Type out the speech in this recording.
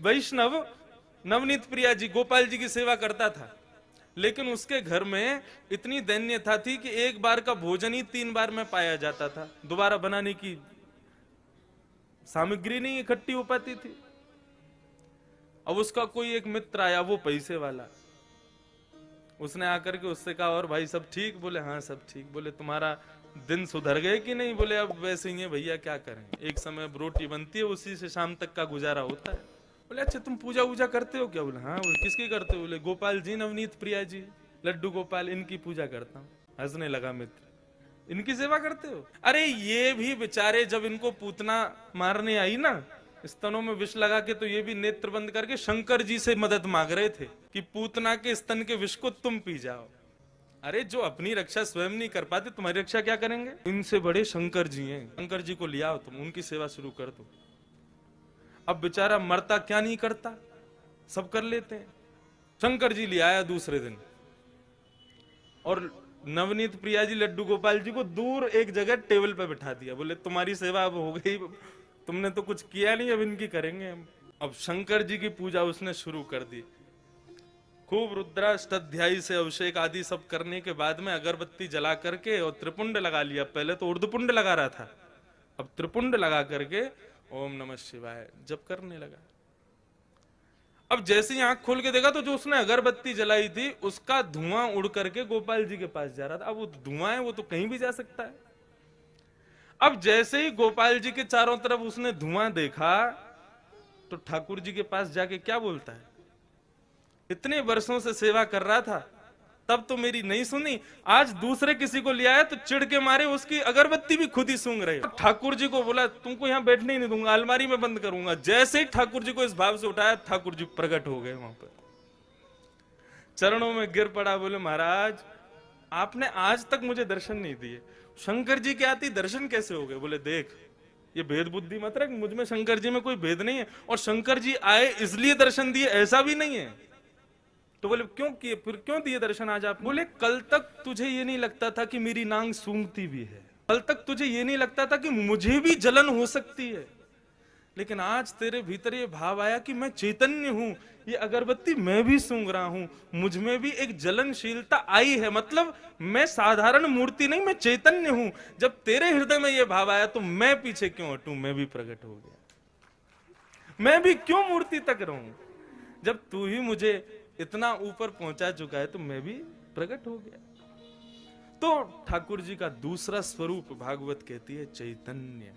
वैष्णव नवनीत प्रिया जी गोपाल जी की सेवा करता था, लेकिन उसके घर में इतनी दैन्यता थी कि एक बार का भोजन ही 3 बार में पाया जाता था, दोबारा बनाने की सामग्री नहीं इकट्ठी हो पाती थी। अब उसका कोई एक मित्र आया, वो पैसे वाला, उसने आकर के उससे कहा और भाई सब ठीक? बोले हाँ सब ठीक। बोले तुम्हारा दिन सुधर गए कि नहीं? बोले अब वैसे ही है भैया, क्या करें, एक समय अब रोटी बनती है, उसी से शाम तक का गुजारा होता है। बोले अच्छा तुम पूजा वूजा करते हो क्या? बोले हाँ। बोले किसकी करते हो? बोले गोपाल जी, नवनीत प्रिया जी, लड्डू गोपाल, इनकी पूजा करता हूँ। हंसने लगा मित्र, इनकी सेवा करते हो? अरे ये भी बेचारे जब इनको पूतना मारने आई ना, स्तनों में विष लगा के, तो ये भी नेत्र बंद करके शंकर जी से मदद मांग रहे थे कि पूतना के स्तन के विष को तुम पी जाओ। अरे जो अपनी रक्षा स्वयं नहीं कर पाते, तुम्हारी रक्षा क्या करेंगे? इनसे बड़े शंकर जी हैं, शंकर जी को ले आओ, तुम उनकी सेवा शुरू कर दो। अब बेचारा मरता क्या नहीं करता, सब कर लेते हैं। शंकर जी ले आया दूसरे दिन, और नवनीत प्रिया जी लड्डू गोपाल जी को दूर एक जगह टेबल पर बिठा दिया। बोले तुम्हारी सेवा अब हो गई, तुमने तो कुछ किया नहीं, अब इनकी करेंगे हम। अब शंकर जी की पूजा उसने शुरू कर दी। खूब रुद्राष्टाध्यायी से अभिषेक आदि सब करने के बाद में अगरबत्ती जला करके और त्रिपुंड लगा लिया। पहले तो उर्दपुंड लगा रहा था, अब त्रिपुंड लगा करके ओम नमः शिवाय जप करने लगा। अब जैसे ही आंख खोल के देखा तो जो उसने अगरबत्ती जलाई थी उसका धुआं उड़ करके गोपाल जी के पास जा रहा था। अब वो धुआं है, वो तो कहीं भी जा सकता है। अब जैसे ही गोपाल जी के चारों तरफ उसने धुआं देखा तो ठाकुर जी के पास जाके क्या बोलता है, इतने वर्षों से सेवा कर रहा था, तब तो मेरी नहीं सुनी, आज दूसरे किसी को ले आया तो चिढ़ के मारे उसकी अगरबत्ती भी खुद ही सूंघ रहे। ठाकुर जी को बोला तुमको यहाँ बैठने ही नहीं दूंगा, अलमारी में बंद करूंगा। जैसे ही ठाकुर जी को इस भाव से उठाया, ठाकुर जी प्रकट हो गए वहां पर, चरणों में गिर पड़ा। बोले महाराज आपने आज तक मुझे दर्शन नहीं दिए, शंकर जी के आती दर्शन कैसे हो गए? बोले देख ये भेद बुद्धि मत रख, मुझ में शंकर जी में कोई भेद नहीं है, और शंकर जी आए इसलिए दर्शन दिए ऐसा भी नहीं है। तो बोले क्यों किए, फिर क्यों दिए दर्शन आज आप? बोले कल तक तुझे ये नहीं लगता था कि मेरी नांग सूंघती भी है, कल तक तुझे ये नहीं लगता था कि मुझे भी जलन हो सकती है, लेकिन आज तेरे भीतर ये भाव आया कि मैं चैतन्य हूं, ये अगरबत्ती मैं भी सूंघ रहा हूं, मुझ में भी एक जलनशीलता आई है, मतलब मैं साधारण मूर्ति नहीं, मैं चैतन्य हूं। जब तेरे हृदय में ये भाव आया तो मैं पीछे क्यों हटूं, मैं भी प्रकट हो गया, मैं भी क्यों मूर्ति तक रहूं? जब तू ही मुझे इतना ऊपर पहुंचा चुका है तो मैं भी प्रकट हो गया। तो ठाकुर जी का दूसरा स्वरूप भागवत कहती है चैतन्य।